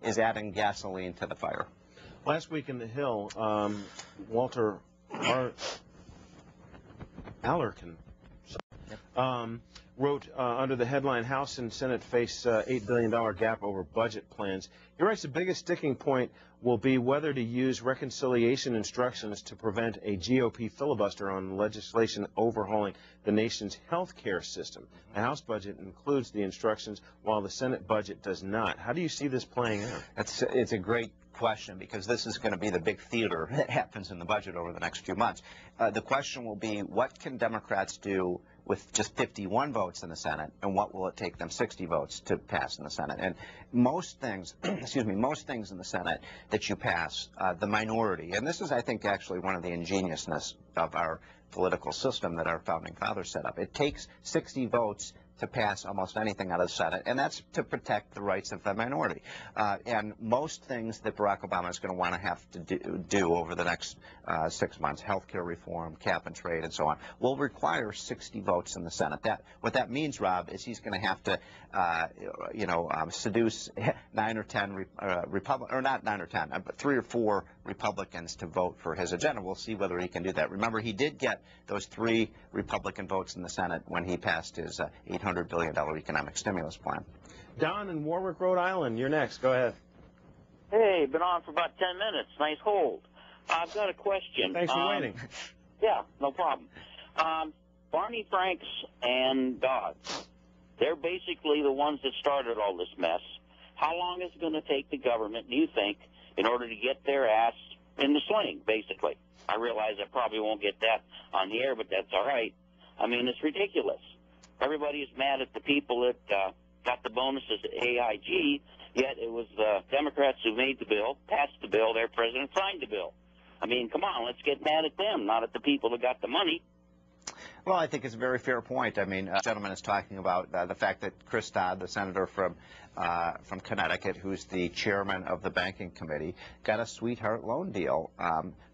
is adding gasoline to the fire. Last week in the Hill, Walter Alarcon wrote under the headline, House and Senate face $8 billion gap over budget plans. He writes the biggest sticking point will be whether to use reconciliation instructions to prevent a GOP filibuster on legislation overhauling the nation's health care system. The House budget includes the instructions while the Senate budget does not. How do you see this playing out? It's a great question, because this is going to be the big theater that happens in the budget over the next few months. The question will be, what can Democrats do with just 51 votes in the Senate, and what will it take them 60 votes to pass in the Senate? And most things, excuse me, most things in the Senate that you pass, the minority, and this is, I think, actually one of the ingeniousness of our political system that our founding fathers set up. It takes 60 votes to pass almost anything out of the Senate, and that's to protect the rights of the minority. And most things that Barack Obama is going to want to have to do over the next 6 months, healthcare reform, cap and trade, and so on, will require 60 votes in the Senate. What that means, Rob, is he's going to have to, seduce 9 or 10 Republicans, or not 9 or 10, but 3 or 4 Republicans to vote for his agenda. We'll see whether he can do that. Remember, he did get those 3 Republican votes in the Senate when he passed his $800 billion economic stimulus plan. Don in Warwick, Rhode Island, you're next. Go ahead. Hey, been on for about 10 minutes. Nice hold. I've got a question. Thanks for waiting. Yeah, no problem. Barney, Franks, and Todd, they're basically the ones that started all this mess. How long is it going to take the government, do you think, in order to get their ass in the sling, basically? I realize I probably won't get that on the air, but that's all right. I mean, it's ridiculous. Everybody is mad at the people that got the bonuses at AIG, yet it was the Democrats who made the bill, passed the bill, their president signed the bill. I mean, come on, let's get mad at them, not at the people that got the money. Well, I think it's a very fair point. I mean, the gentleman is talking about the fact that Chris Todd, the senator from Connecticut, who's the chairman of the banking committee, got a sweetheart loan deal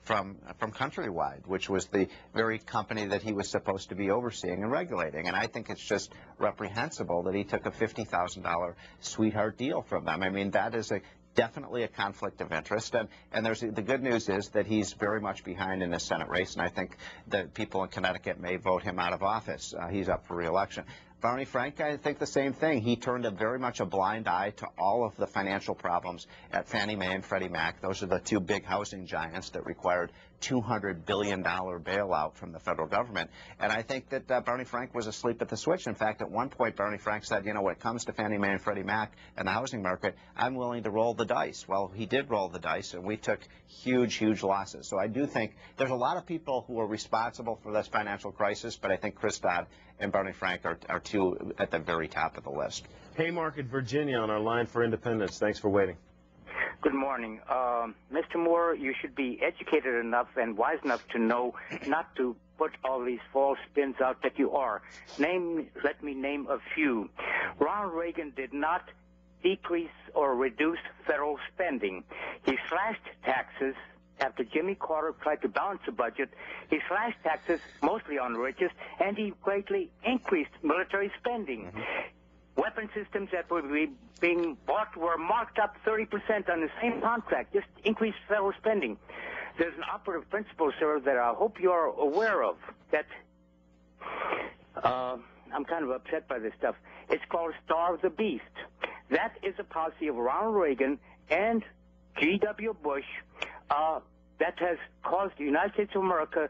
from Countrywide, which was the very company that he was supposed to be overseeing and regulating. And I think it's just reprehensible that he took a $50,000 sweetheart deal from them. I mean, that is definitely a conflict of interest, and the good news is that he's very much behind in the Senate race, and I think that people in Connecticut may vote him out of office. He's up for re-election. Barney Frank, I think the same thing. He turned very much a blind eye to all of the financial problems at Fannie Mae and Freddie Mac. Those are the 2 big housing giants that required $200 billion bailout from the federal government. And I think that Barney Frank was asleep at the switch. In fact, at one point, Barney Frank said, you know, when it comes to Fannie Mae and Freddie Mac and the housing market, I'm willing to roll the dice. Well, he did roll the dice, and we took huge, huge losses. So I do think there's a lot of people who are responsible for this financial crisis, but I think Chris Todd and Barney Frank are 2 at the very top of the list. Haymarket, Virginia, on our line for independence. Thanks for waiting. Good morning. Mr. Moore, you should be educated enough and wise enough to know not to put all these false spins out that you are. Let me name a few. Ronald Reagan did not decrease or reduce federal spending. He slashed taxes. After Jimmy Carter tried to balance the budget, he slashed taxes, mostly on the richest, and he greatly increased military spending. Weapon systems that were being bought were marked up 30% on the same contract, just increased federal spending. There's an operative principle, sir, that I hope you are aware of, that I'm kind of upset by this stuff. It's called Starve the Beast. That is a policy of Ronald Reagan and G.W. Bush that has caused the United States of America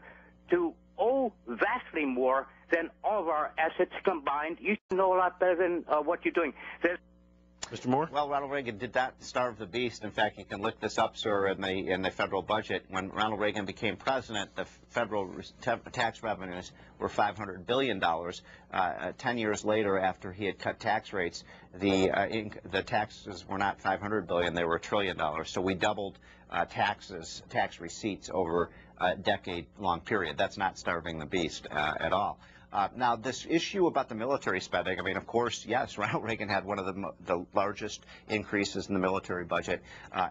to owe vastly more than all of our assets combined. You should know a lot better than what you're doing. Mr. Moore? Well, Ronald Reagan did not starve the beast. In fact, you can look this up, sir, in the federal budget. When Ronald Reagan became president, the federal tax revenues were $500 billion. 10 years later, after he had cut tax rates, the taxes were not $500 billion; they were $1 trillion. So we doubled tax receipts over a decade-long period. That's not starving the beast at all. Now, this issue about the military spending, I mean, of course, yes, Ronald Reagan had one of the largest increases in the military budget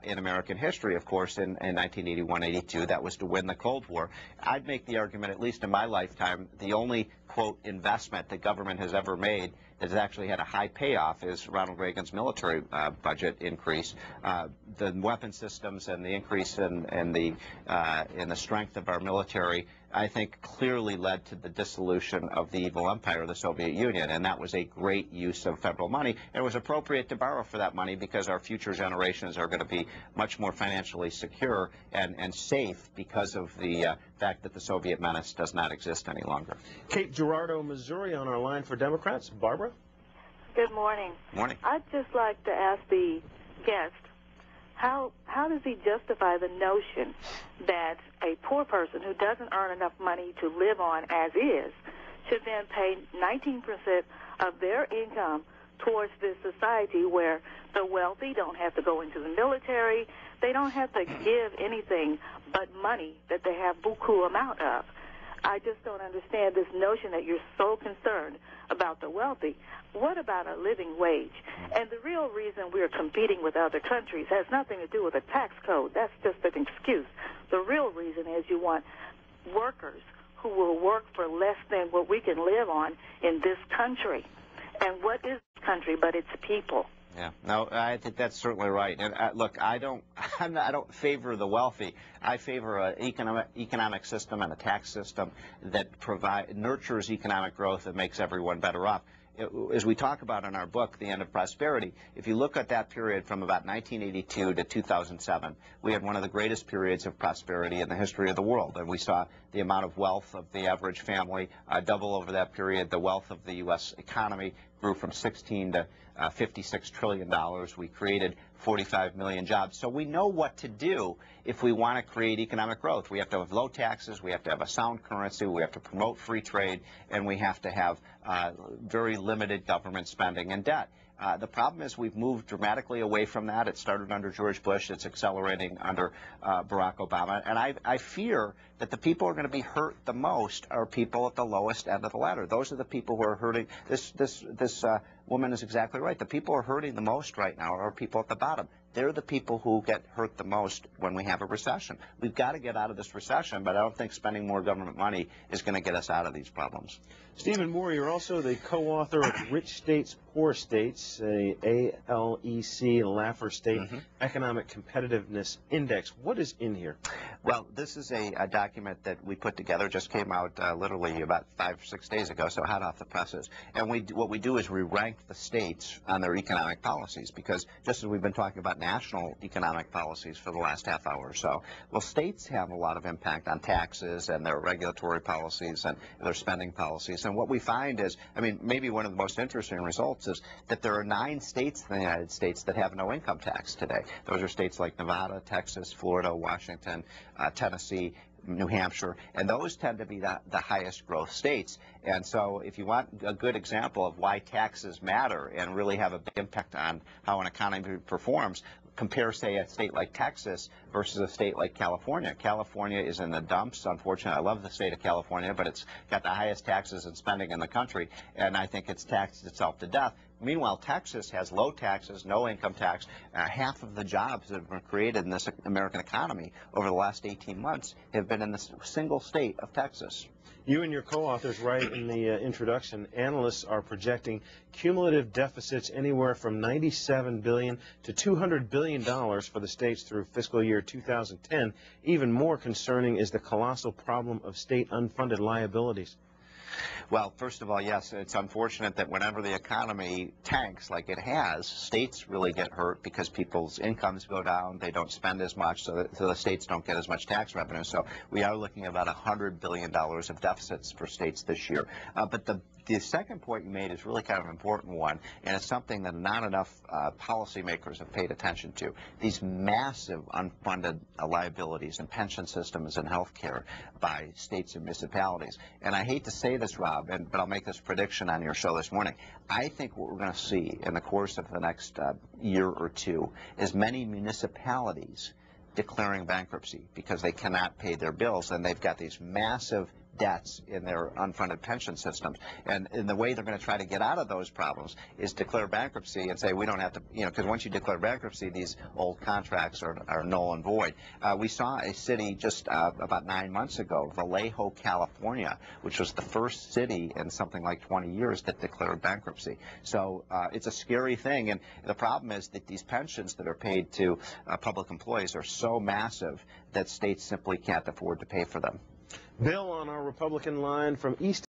in American history, of course, in 1981-82. That was to win the Cold War. I'd make the argument, at least in my lifetime, the only, quote, investment the government has ever made that has actually had a high payoff is Ronald Reagan's military budget increase. The weapon systems and the increase in the strength of our military, I think, clearly led to the dissolution of the evil empire of the Soviet Union, and that was a great use of federal money. And it was appropriate to borrow for that money because our future generations are going to be much more financially secure and safe because of the fact that the Soviet menace does not exist any longer. Kate Gerardo, Missouri, on our line for Democrats. Barbara? Good morning. Morning. I'd just like to ask the guest, how does he justify the notion that a poor person who doesn't earn enough money to live on as is should then pay 19% of their income towards this society where the wealthy don't have to go into the military, they don't have to give anything but money that they have buku amount of? I just don't understand this notion that you're so concerned about the wealthy. What about a living wage? And the real reason we're competing with other countries has nothing to do with a tax code. That's just an excuse. The real reason is you want workers who will work for less than what we can live on in this country. And what is this country but its people? Yeah, no, I think that's certainly right. And look, I don't favor the wealthy. I favor an economic system and a tax system that nurtures economic growth and makes everyone better off. As we talk about in our book, The End of Prosperity, if you look at that period from about 1982 to 2007, we had one of the greatest periods of prosperity in the history of the world. And we saw the amount of wealth of the average family double over that period. The wealth of the U.S. economy grew from $16 to $56 trillion. We created 45 million jobs. So we know what to do if we want to create economic growth. We have to have low taxes, we have to have a sound currency, we have to promote free trade, and we have to have very limited government spending and debt. The problem is we've moved dramatically away from that. It started under George Bush. It's accelerating under Barack Obama. And I fear that the people who are going to be hurt the most are people at the lowest end of the ladder. Those are the people who are hurting. This woman is exactly right. The people who are hurting the most right now are people at the bottom. They're the people who get hurt the most when we have a recession. We've got to get out of this recession, but I don't think spending more government money is going to get us out of these problems. Stephen Moore, you're also the co-author of Rich States, Poor States, a ALEC, Laffer State Economic Competitiveness Index. What is in here? Well, this is a document that we put together, just came out literally about 5 or 6 days ago, so hot off the presses. And what we do is we rank the states on their economic policies, because just as we've been talking about national economic policies for the last half hour or so, well, states have a lot of impact on taxes and their regulatory policies and their spending policies. And what we find is, I mean, maybe one of the most interesting results is that there are 9 states in the United States that have no income tax today. Those are states like Nevada, Texas, Florida, Washington, Tennessee, New Hampshire, and those tend to be the highest growth states. And so if you want a good example of why taxes matter and really have a big impact on how an economy performs, compare, say, a state like Texas versus a state like California. California is in the dumps, unfortunately. I love the state of California, but it's got the highest taxes and spending in the country, and I think it's taxed itself to death. Meanwhile, Texas has low taxes, no income tax. Half of the jobs that have been created in this American economy over the last 18 months have been in the single state of Texas. You and your co-authors write in the introduction, analysts are projecting cumulative deficits anywhere from $97 billion to $200 billion for the states through fiscal year 2010. Even more concerning is the colossal problem of state unfunded liabilities. Well, first of all, yes, it's unfortunate that whenever the economy tanks like it has, states really get hurt because people's incomes go down, they don't spend as much, so the states don't get as much tax revenue. So we are looking at about $100 billion of deficits for states this year. But the second point you made is really kind of an important one, and it's something that not enough policymakers have paid attention to. These massive unfunded liabilities in pension systems and health care by states and municipalities. And I hate to say this, Rob, but I'll make this prediction on your show this morning. I think what we're going to see in the course of the next year or two is many municipalities declaring bankruptcy because they cannot pay their bills, and they've got these massive debts in their unfunded pension systems. And the way they're going to try to get out of those problems is declare bankruptcy and say we don't have to, because once you declare bankruptcy, these old contracts are null and void. We saw a city just about 9 months ago, Vallejo, California, which was the first city in something like 20 years that declared bankruptcy. So it's a scary thing, and the problem is that these pensions that are paid to public employees are so massive that states simply can't afford to pay for them. Bill on our Republican line from East